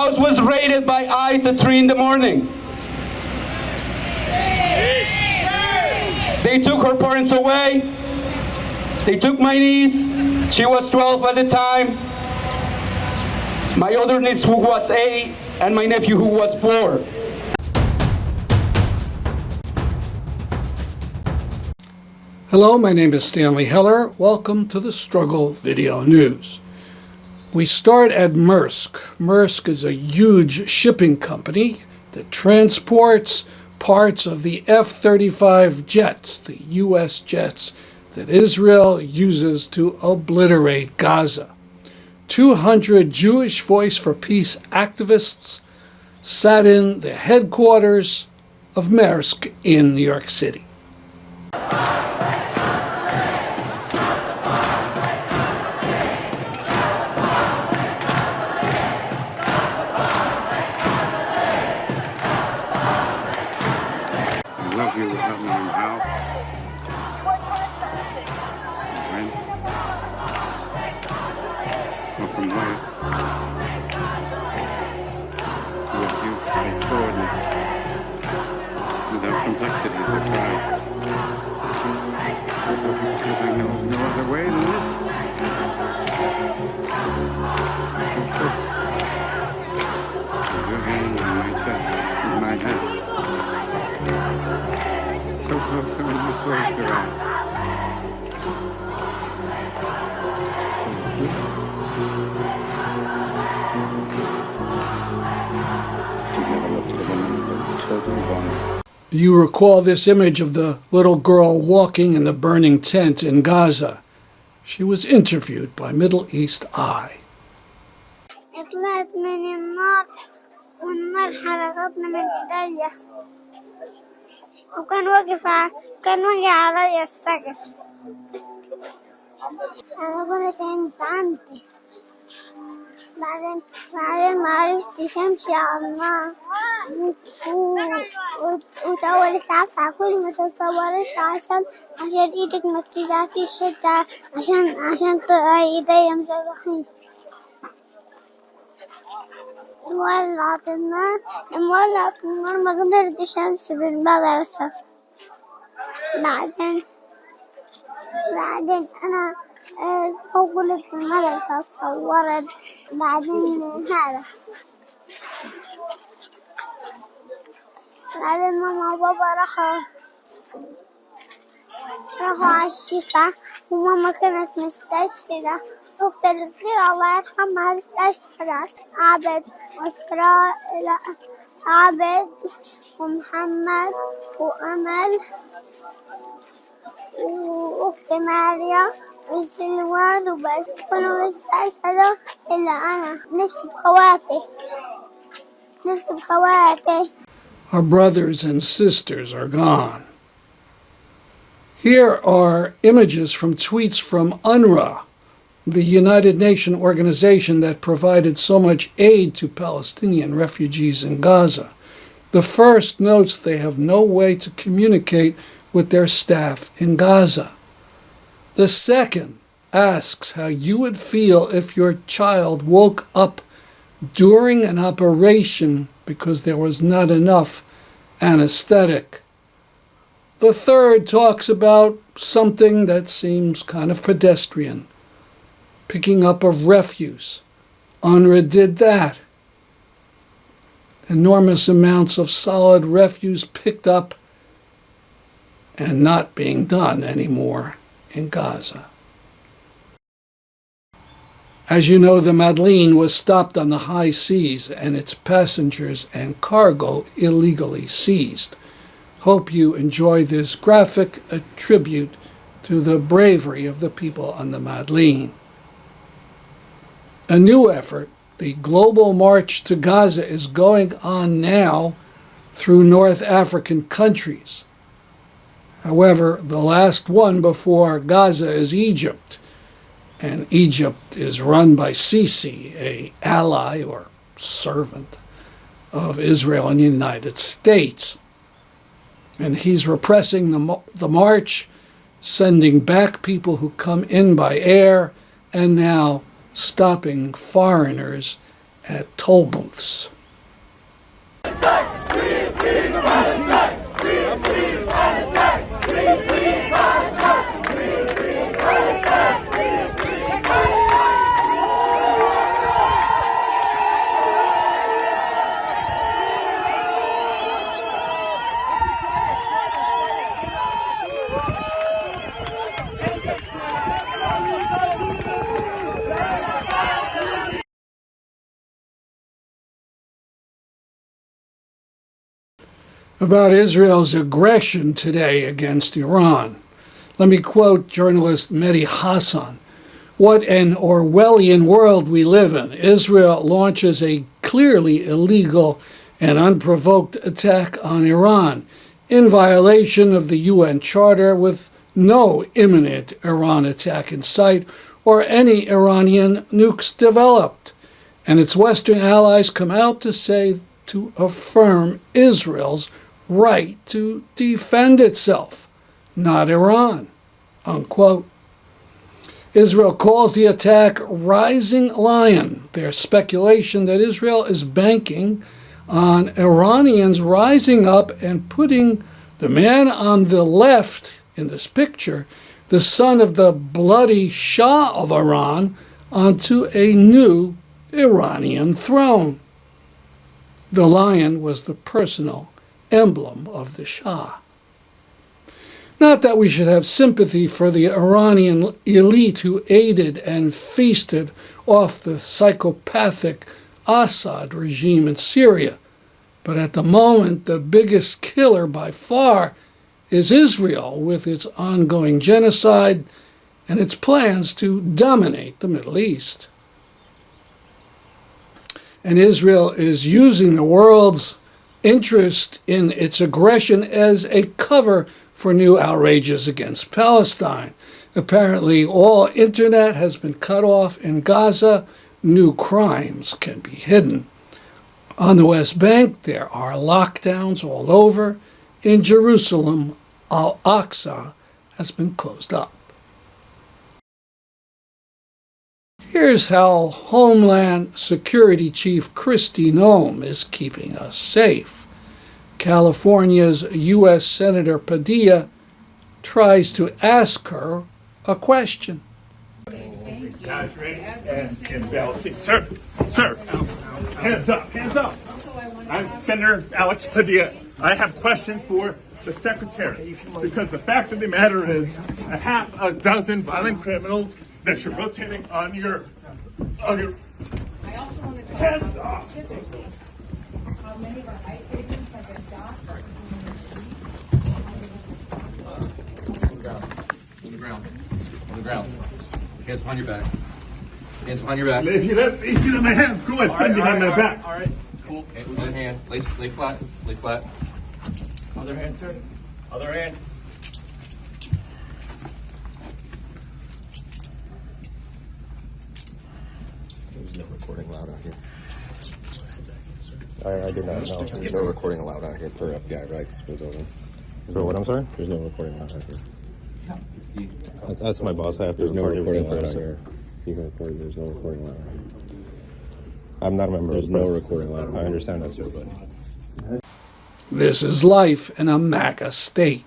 house was raided by ICE at 3 in the morning. They took her parents away. They took my niece. She was 12 at the time. My other niece who was 8, and my nephew who was 4. Hello, my name is Stanley Heller. Welcome to the Struggle Video News. We start at Maersk. Maersk is a huge shipping company that transports parts of the F-35 jets, the U.S. jets that Israel uses to obliterate Gaza. 200 Jewish Voice for Peace activists sat in the headquarters of Maersk in New York City. I love you without knowing how. When. Or from where. With you straightforwardly. Without complexities or pride. I love you because I know no other way than this. So close. Your hand on my chest is my head. So close that when you close your eyes. Fall asleep. You've never looked at a woman with children gone. You recall this image of the little girl walking in the burning tent in Gaza. She was interviewed by Middle East Eye. طلعت من النار والنار حرقتنا من ايديا وكان كان واقع عليا السقف. انا كنت عندي بعدين ما عرفتش امشي على النار وتول ساعة كل ما تتصورش عشان ايدك ما ترجعكيش حتى عشان ايديا مجرحين. مولعت النار ما قدرتش امشي بالمدرسة. بعدين انا قلت المدرسة اتصورت. بعدين ماما وبابا راحوا على الشفا وماما كانت مستشفى. أختي الصغيرة الله يرحمها استشهدت. عابد ومحمد وأمل وأختي ماريا وسلوان وبس كلهم استشهدوا إلا أنا. نفسي بخواتي. Our brothers and sisters are gone. Here are images from tweets from UNRWA, the United Nations organization that provided so much aid to Palestinian refugees in Gaza. The first notes they have no way to communicate with their staff in Gaza. The second asks how you would feel if your child woke up during an operation because there was not enough anesthetic. The third talks about something that seems kind of pedestrian. Picking up of refuse. UNRWA did that. Enormous amounts of solid refuse picked up and not being done anymore in Gaza. As you know, the Madeleine was stopped on the high seas and its passengers and cargo illegally seized. Hope you enjoy this graphic, a tribute to the bravery of the people on the Madeleine. A new effort, the Global March to Gaza, is going on now through North African countries. However, the last one before Gaza is Egypt, and Egypt is run by Sisi, an ally or servant of Israel and the United States. And he's repressing the march, sending back people who come in by air, and now stopping foreigners at toll booths. About Israel's aggression today against Iran. Let me quote journalist Mehdi Hassan. What an Orwellian world we live in. Israel launches a clearly illegal and unprovoked attack on Iran in violation of the UN Charter with no imminent Iran attack in sight or any Iranian nukes developed. And its Western allies come out to affirm Israel's right to defend itself, not Iran, unquote. Israel calls the attack Rising Lion. There's speculation that Israel is banking on Iranians rising up and putting the man on the left in this picture, the son of the bloody Shah of Iran, onto a new Iranian throne. The lion was the personal emblem of the Shah. Not that we should have sympathy for the Iranian elite who aided and feasted off the psychopathic Assad regime in Syria, but at the moment the biggest killer by far is Israel with its ongoing genocide and its plans to dominate the Middle East. And Israel is using the world's interest in its aggression as a cover for new outrages against Palestine. Apparently, all internet has been cut off in Gaza. New crimes can be hidden. On the West Bank, there are lockdowns all over. In Jerusalem, Al-Aqsa has been closed up. Here's how Homeland Security Chief Kristi Noem is keeping us safe. California's U.S. Senator Padilla tries to ask her a question. Sir, hands up. I'm Senator Alex Padilla. I have questions for the Secretary, because the fact of the matter is a half a dozen violent criminals that you're rotating on your hands off. On the ground. Hands behind your back. Hands behind your back. If you let my hands go and put them behind my back. All right. Cool. One hand. Lay flat. Lay flat. Other hand, sir. Other hand. There's no recording allowed out here. I did not know. There's no recording allowed out here per FBI, right? So what, I'm sorry? There's no recording allowed out here. That's my boss. I have to record everything allowed out here. You can record. There's no recording allowed out here. I'm not a member of the press. There's no recording allowed. I understand that, sir, but... This is life in a MAGA state.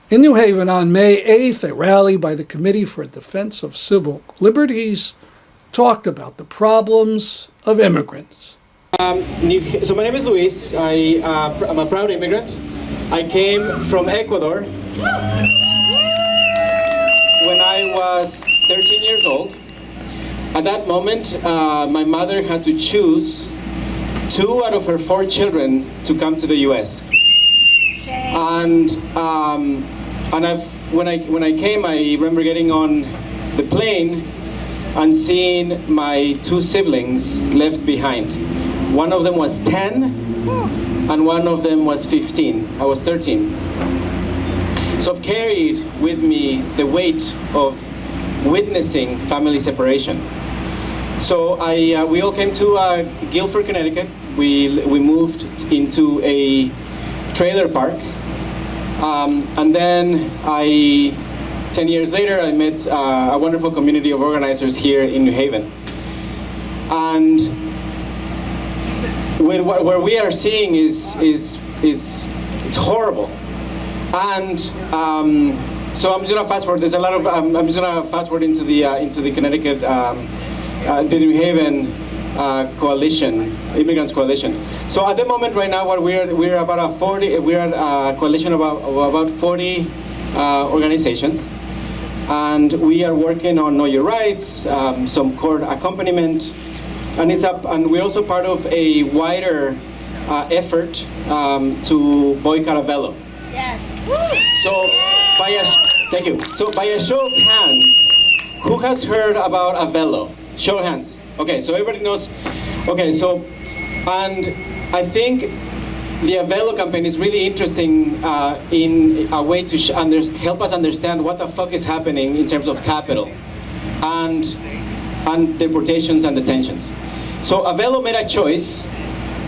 In New Haven on May 8th, a rally by the Committee for Defense of Civil Liberties talked about the problems of immigrants. So my name is Luis. I'm a proud immigrant. I came from Ecuador when I was 13 years old. At that moment, my mother had to choose 2 out of her 4 children to come to the U.S. And when I came, I remember getting on the plane and seeing my 2 siblings left behind. One of them was 10, and one of them was 15. I was 13. So I've carried with me the weight of witnessing family separation. So we all came to Guilford, Connecticut. We moved into a trailer park, and then 10 years later, I met a wonderful community of organizers here in New Haven. and where we are seeing is it's horrible. And so I'm just gonna fast forward. There's a lot of I'm just gonna fast forward into the Connecticut, the New Haven coalition, immigrants coalition. So at the moment, right now, what we're about a 40. We're a coalition of about 40 organizations, and we are working on Know Your Rights, some court accompaniment, and it's up. And we're also part of a wider effort to boycott a velo. Yes. So, thank you. So, by a show of hands, who has heard about a velo? Show of hands. Okay, so everybody knows. Okay, so, and I think the Avelo campaign is really interesting in a way to help us understand what the fuck is happening in terms of capital and deportations and detentions. So, Avelo made a choice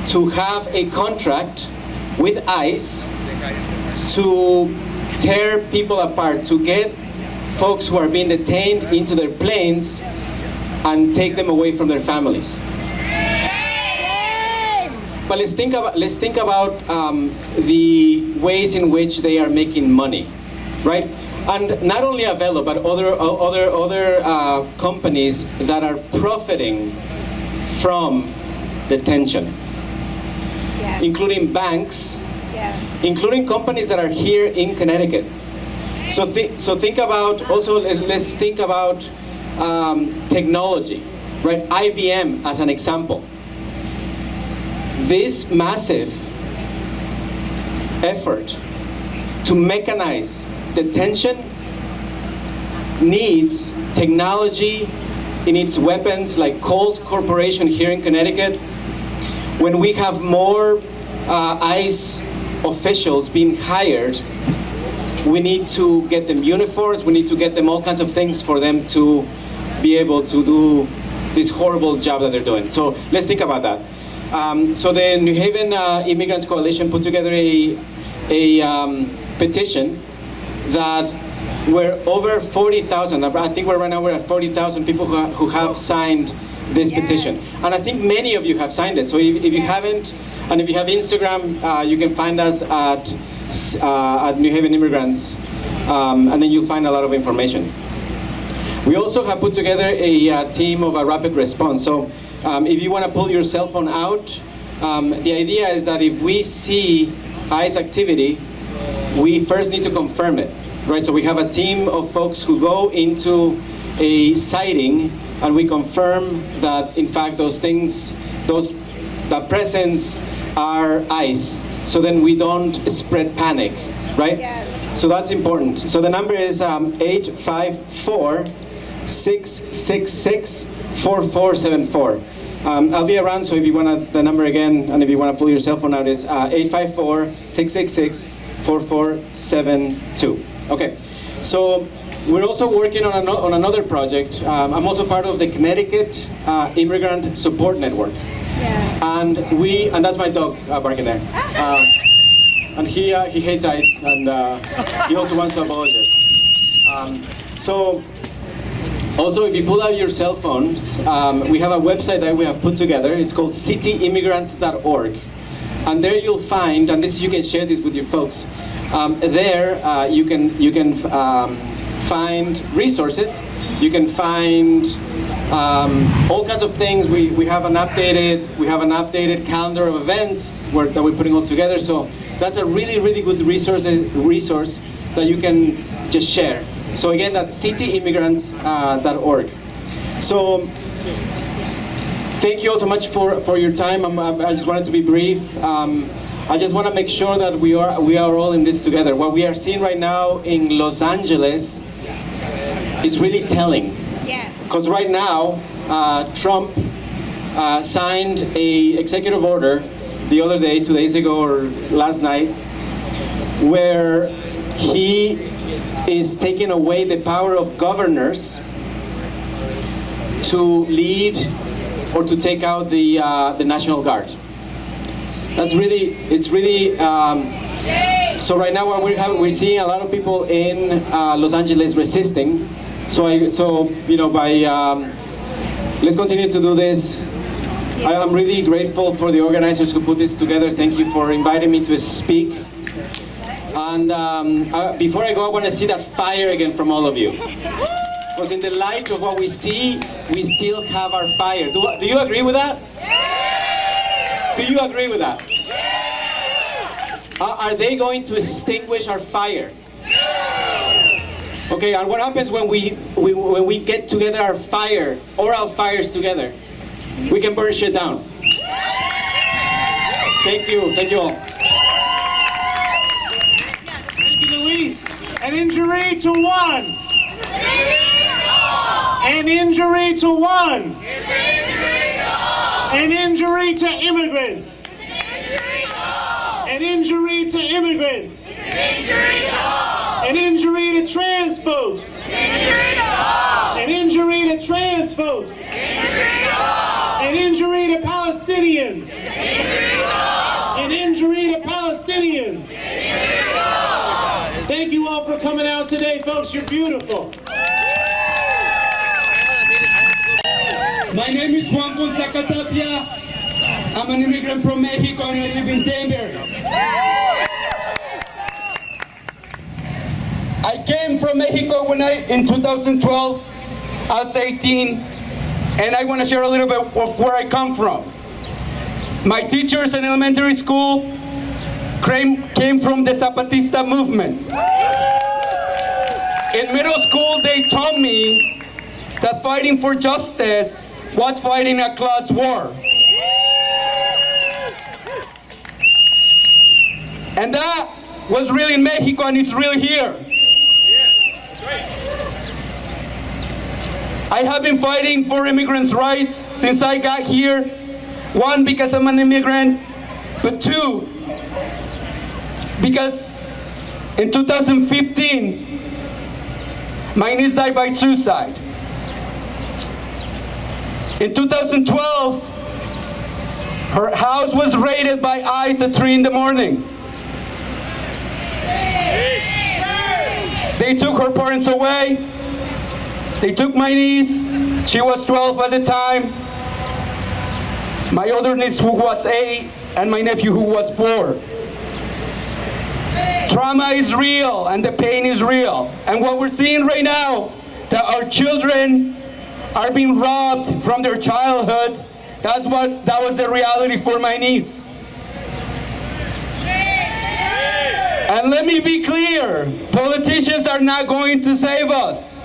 to have a contract with ICE to tear people apart, to get folks who are being detained into their planes and take them away from their families. But let's think about the ways in which they are making money, right? And not only Avelo, but other companies that are profiting from detention, Yes. including banks, Yes. including companies that are here in Connecticut. So think about, also let's think about technology, right? IBM as an example. This massive effort to mechanize detention needs technology in its weapons, like Colt Corporation here in Connecticut. When we have more ICE officials being hired, we need to get them uniforms, we need to get them all kinds of things for them to be able to do this horrible job that they're doing. So let's think about that. So the New Haven Immigrants Coalition put together a petition that where over 40,000, I think right now we're at 40,000 people who have signed this petition. And I think many of you have signed it. So if you haven't, and if you have Instagram, you can find us at New Haven Immigrants, and then you'll find a lot of information. We also have put together a team of a rapid response. So if you want to pull your cell phone out, the idea is that if we see ICE activity, we first need to confirm it, right? So we have a team of folks who go into a sighting and we confirm that in fact that presence are ICE. So then we don't spread panic, right? Yes. So that's important. So the number is 854-666-4474. I'll be around, so if you want the number again, and if you want to pull your cell phone out, is 854-666-4472. Okay, so we're also working on another project. I'm also part of the Connecticut Immigrant Support Network. Yes. And that's my dog barking there. And he hates ICE, and he also wants to apologize. So, also, if you pull out your cell phones, we have a website that we have put together. It's called cityimmigrants.org. And there you'll find, and you can share this with your folks, there you can find resources. You can find all kinds of things. We have an updated calendar of events that we're putting all together. So that's a really, really good resource that you can just share. So again, that's cityimmigrants.org. So thank you all so much for your time. I just wanted to be brief. I just want to make sure that we are all in this together. What we are seeing right now in Los Angeles is really telling. Yes. Because right now, Trump signed an executive order the other day, 2 days ago or last night, where he is taking away the power of governors to lead or to take out the National Guard. It's really. So right now, what we're seeing a lot of people in Los Angeles resisting. So by Let's continue to do this. I am really grateful for the organizers who put this together. Thank you for inviting me to speak. And before I go, I want to see that fire again from all of you. Because in the light of what we see, we still have our fire. Do you agree with that? Do you agree with that? Are they going to extinguish our fire? Okay, and what happens when we get together our fire, or our fires together? We can burn shit down. Thank you all. Thank you, Luis. An injury to one. An injury to one. An injury to immigrants. An injury to immigrants. An injury to trans folks. An injury to trans folks. An injury to Palestinians. An injury to Palestinians. Thank you all for coming out today, folks. You're beautiful. My name is Juan Fonseca Tapia. I'm an immigrant from Mexico and I live in Denver. I came from Mexico in 2012. I was 18, and I want to share a little bit of where I come from. My teachers in elementary school came from the Zapatista movement. In middle school, they taught me that fighting for justice was fighting a class war. And that was really in Mexico, and it's really here. I have been fighting for immigrants' rights since I got here. One, because I'm an immigrant, but two, because in 2015, my niece died by suicide. In 2012, her house was raided by ICE at 3 in the morning. They took her parents away. They took my niece. She was 12 at the time. My other niece who was 8, and my nephew who was 4. Trauma is real and the pain is real. And what we're seeing right now, that our children are being robbed from their childhood. That was the reality for my niece. And let me be clear, politicians are not going to save us.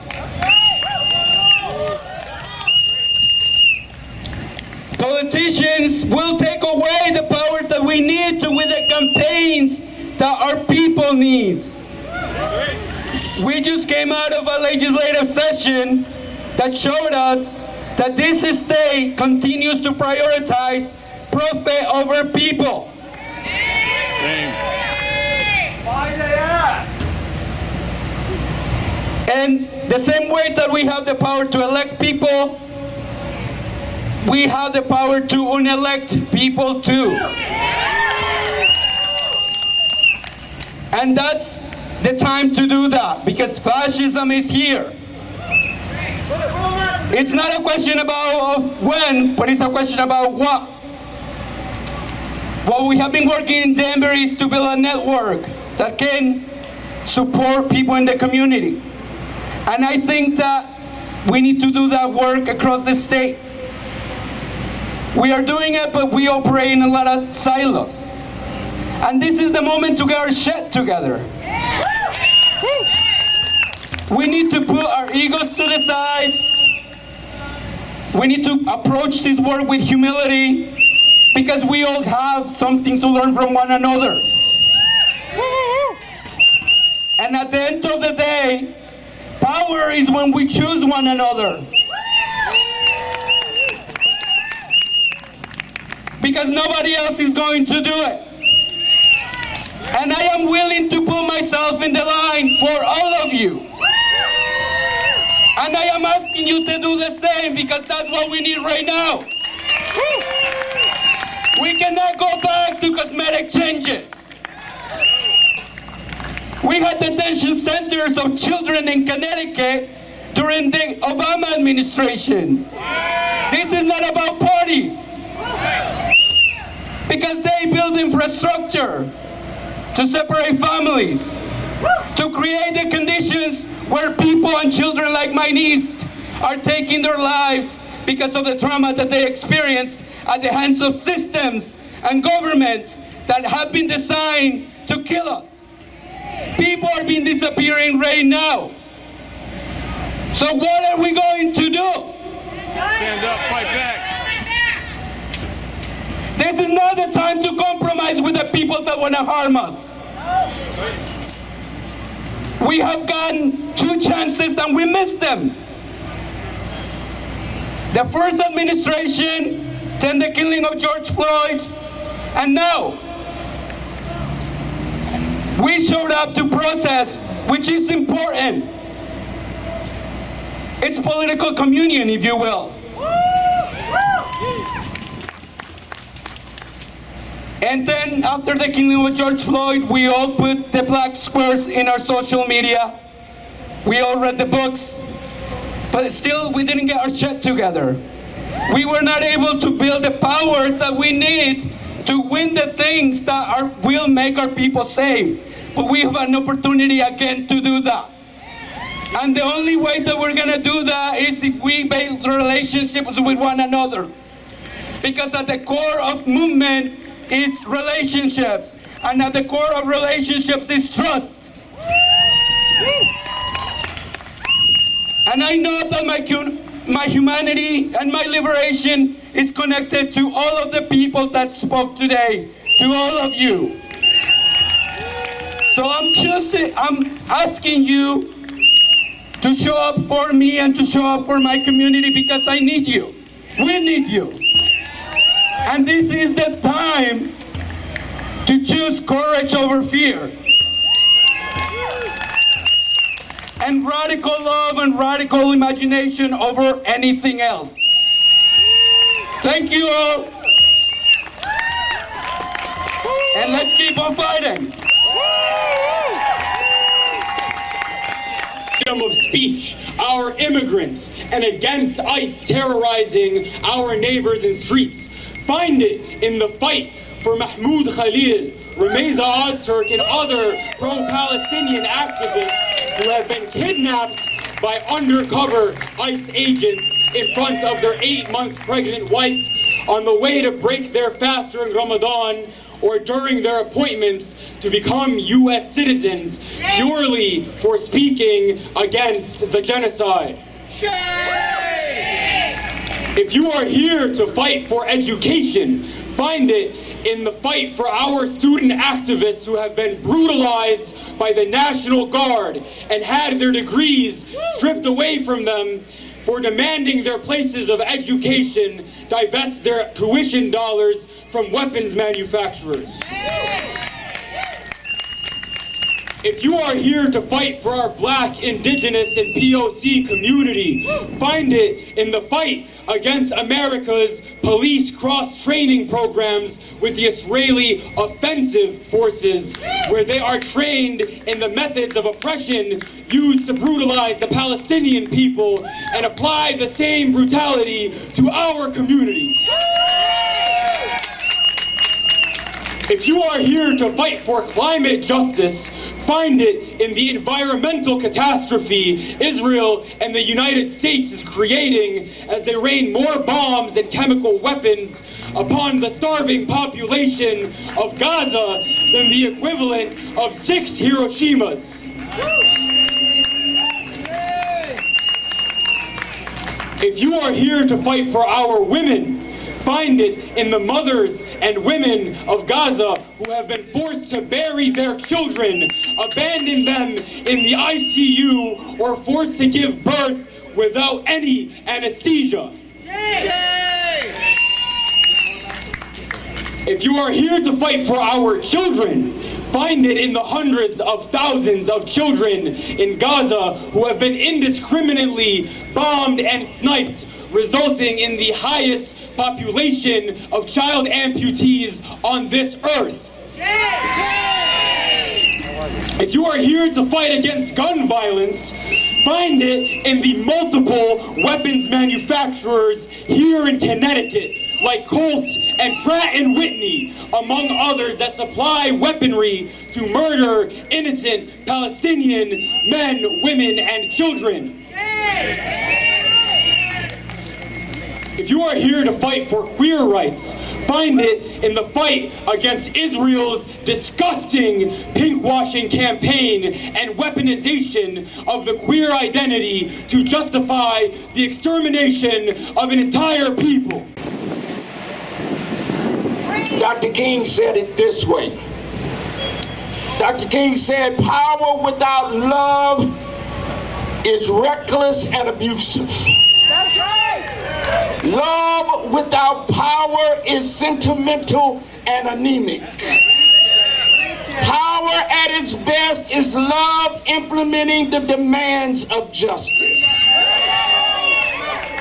Politicians will take away the power that we need to with the campaigns that our people need. We just came out of a legislative session that showed us that this state continues to prioritize profit over people. And the same way that we have the power to elect people, we have the power to unelect people too. And that's the time to do that, because fascism is here. It's not a question about when, but it's a question about what. What we have been working in Denver is to build a network that can support people in the community. And I think that we need to do that work across the state. We are doing it, but we operate in a lot of silos. And this is the moment to get our shit together. We need to put our egos to the side. We need to approach this work with humility, because we all have something to learn from one another. And at the end of the day, power is when we choose one another. Because nobody else is going to do it. And I am willing to put myself in the line for all of you. And I am asking you to do the same, because that's what we need right now. We cannot go back to cosmetic changes. We had detention centers of children in Connecticut during the Obama administration. This is not about parties. Because they build infrastructure to separate families, to create the conditions where people and children like my niece are taking their lives because of the trauma that they experienced at the hands of systems and governments that have been designed to kill us. People are being disappearing right now. So what are we going to do? Stand up, fight back. This is not the time to compromise with the people that want to harm us. We have gotten 2 chances and we missed them. The first administration, then the killing of George Floyd, and now we showed up to protest, which is important. It's political communion, if you will. And then after the killing of George Floyd, we all put the black squares in our social media. We all read the books, but still we didn't get our shit together. We were not able to build the power that we need to win the things that will make our people safe. But we have an opportunity again to do that. And the only way that we're gonna do that is if we build relationships with one another. Because at the core of movement is relationships. And at the core of relationships is trust. And I know that my humanity and my liberation is connected to all of the people that spoke today, to all of you. So I'm asking you to show up for me and to show up for my community because I need you. We need you. And this is the time to choose courage over fear. And radical love and radical imagination over anything else. Thank you all. And let's keep on fighting. Freedom of speech, our immigrants, and against ICE terrorizing our neighbors in streets. Find it in the fight for Mahmoud Khalil, Rameza Ozturk, and other pro-Palestinian activists who have been kidnapped by undercover ICE agents in front of their 8 months pregnant wife on the way to break their fast during Ramadan or during their appointments to become U.S. citizens purely for speaking against the genocide. If you are here to fight for education, find it in the fight for our student activists who have been brutalized by the National Guard and had their degrees stripped away from them for demanding their places of education divest their tuition dollars from weapons manufacturers. If you are here to fight for our Black, Indigenous, and POC community, find it in the fight against America's police cross-training programs with the Israeli offensive forces, where they are trained in the methods of oppression used to brutalize the Palestinian people and apply the same brutality to our communities. If you are here to fight for climate justice, find it in the environmental catastrophe Israel and the United States is creating as they rain more bombs and chemical weapons upon the starving population of Gaza than the equivalent of 6 Hiroshimas. If you are here to fight for our women, find it in the mothers and women of Gaza who have been forced to bury their children, abandon them in the ICU, or forced to give birth without any anesthesia. If you are here to fight for our children, find it in the hundreds of thousands of children in Gaza who have been indiscriminately bombed and sniped, resulting in the highest population of child amputees on this earth. If you are here to fight against gun violence, find it in the multiple weapons manufacturers here in Connecticut, like Colt and Pratt and Whitney, among others, that supply weaponry to murder innocent Palestinian men, women, and children. If you are here to fight for queer rights, find it in the fight against Israel's disgusting pinkwashing campaign and weaponization of the queer identity to justify the extermination of an entire people. Dr. King said it this way. Dr. King said, power without love is reckless and abusive. That's right. Love without power is sentimental and anemic. Power at its best is love implementing the demands of justice.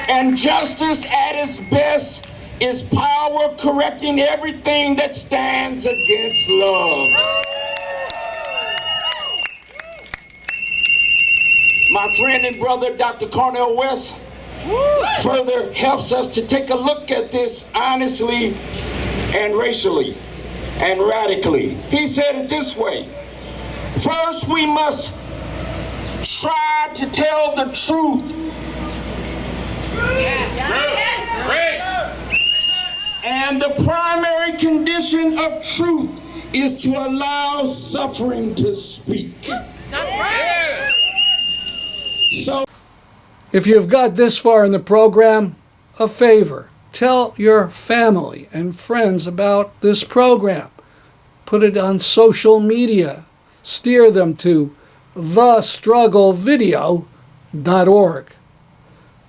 And justice at its best is power correcting everything that stands against love. My friend and brother, Dr. Cornel West, further helps us to take a look at this honestly and racially and radically. He said it this way: first, we must try to tell the truth. And the primary condition of truth is to allow suffering to speak. So, if you've got this far in the program, a favor, tell your family and friends about this program. Put it on social media. Steer them to thestrugglevideo.org.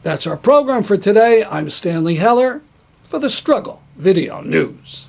That's our program for today. I'm Stanley Heller for the Struggle Video News.